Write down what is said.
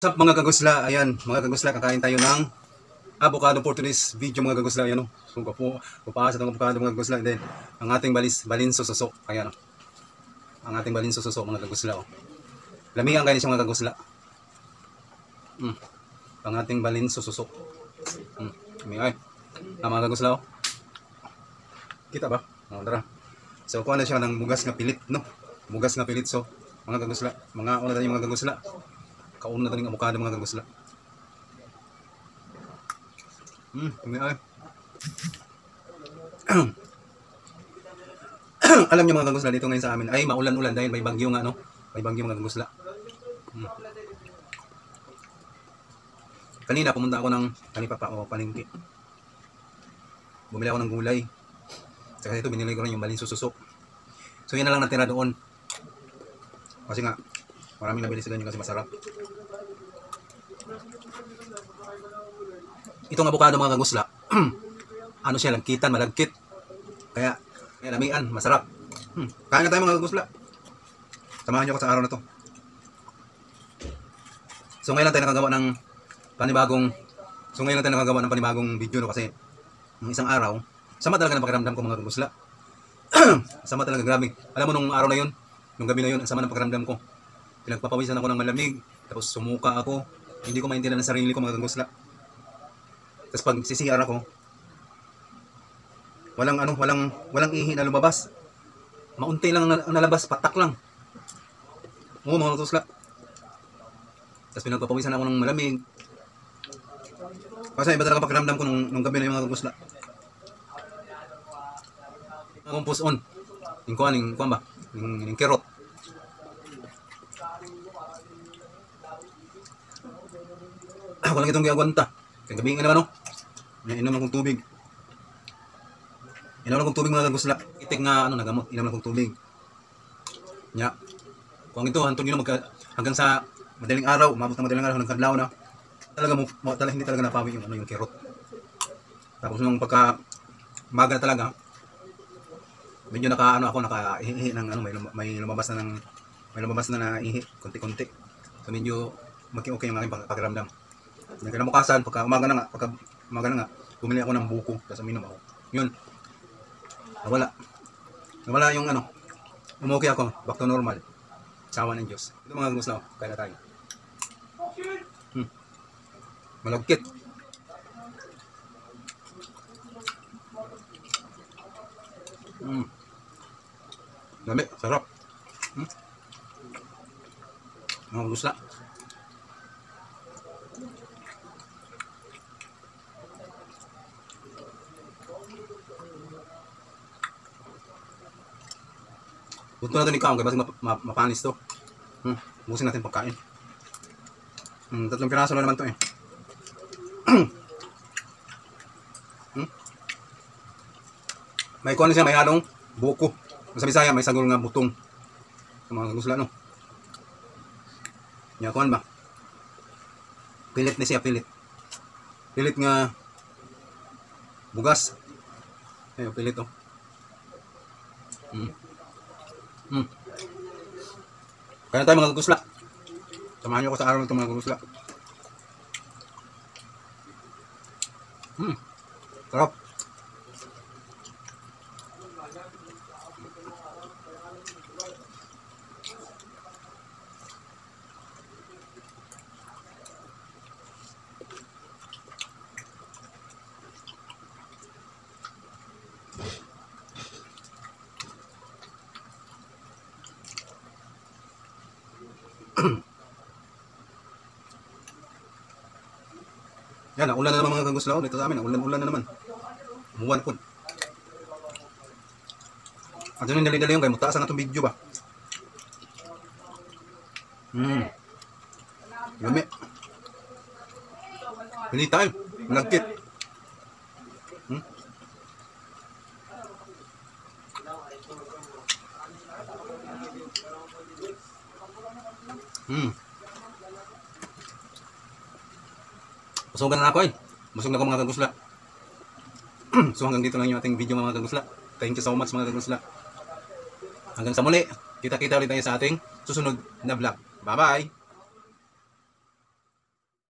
What's up mga kagusla? Ayan, mga kagusla, kakain tayo ng avocado for today's video mga kagusla. Ayan o, so kupasa itong avocado mga kagusla. Then, ang ating balinso suso. Ayan o, ang ating balinso suso mga kagusla o. Lamihan kayo siya mga kagusla. Ang ating balinso suso. Lamihan. Mga kagusla o. Kita ba? O, tara. So, kuha na siya ng bugas nga pilit, no? Bugas nga pilit. So, mga kagusla, mga una tayo mga kagusla. Kauna na ito ng avocado mga kagusla. Ay. Alam niyo mga kagusla, dito ngayon sa amin ay maulan-ulan dahil may bagyo nga, no? May bagyo mga kagusla. Kanina pumunta ako ng kanipapa o palengke. Bumili ako ng gulay. Saka ito binili ko rin yung balinso susok. So yan na lang natira doon. Kasi nga maraming nabili sila yun kasi masarap. Itong avocado mga kagusla, ano siya, lagkitan, malagkit. Kaya lamian, masarap. Kain na tayo mga kagusla. Samahan niyo ako sa araw na to. So ngayon lang tayo nakagawa ng panibagong video, no? Kasi ng isang araw, sama talaga ng pakiramdam ko mga kagusla. Sama talaga, grabe. Alam mo nung araw na yun, nung gabi na yun, ang sama ng pakiramdam ko. Pinagpapawisan ako ng malamig, tapos sumuka ako. Hindi ko maintindihan ng sarili ko mga kagusla. Tapos pag CCR ako, walang ihi na lumabas. Maunti lang ang nalabas, patak lang. Oo mga kagusla. Tapos pinagpapawisan ako ng malamig. Kasi iba talaga pakiramdam ko nung gabi na yung mga kagusla. Akong push on. Yung kuhan ba? Yung kerot. Ako lang itong giagwanta. Kaya gabi nga naman, no? Inom akong tubig. Inom akong tubig mga kagusla. Itik nga nagamot. Inom akong tubig. Nya. Kung ito, hantong yun hanggang sa madaling araw, umabot ng madaling araw, nagkadlaw na. Hindi talaga napawi yung kerot. Tapos nung pagka maga na talaga, medyo nakaihi ng may lumabas na na ihi, konti-konti. So medyo okay yung aking pakiramdam. Kinabukasan, pagka umaga na nga, bumili ako ng buko, tapos uminom ako. Yun. Nawala yung umukay ako, back to normal. Sawa ng Diyos. Ito mga kagusla, kaya na tayo. Malagkit. Dami, sarap. Mga kagusla. Buto natin ikaw, kaya basig mapanis to. Busin natin pagkain. 3 piraso na naman to eh. May kuwan siya, may halong buko. Sa Bisaya, may sagol nga butong. Sa mga kagusla, no? Nga kuwan ba? Pilit na siya, pilit. Pilit nga bugas. Ayun, pilit oh. Kaya tayo mga kagusla. Samahan niyo ako sa araw nito mga kagusla. Sarap. Yan, ulan na naman mga kagusla. Dito sa amin, ulan na naman. Umuwan po. At yun yung dali-dali yung kayo. Mutaas ang itong video ba? Lami. Hindi tayo. Malagkit. Busugan na ako eh. Busog na ako mga kagusla. So hanggang dito lang yung ating video mga kagusla. Thank you so much mga kagusla. Hanggang sa muli. Kita-kita ulit tayo sa ating susunod na vlog. Bye bye!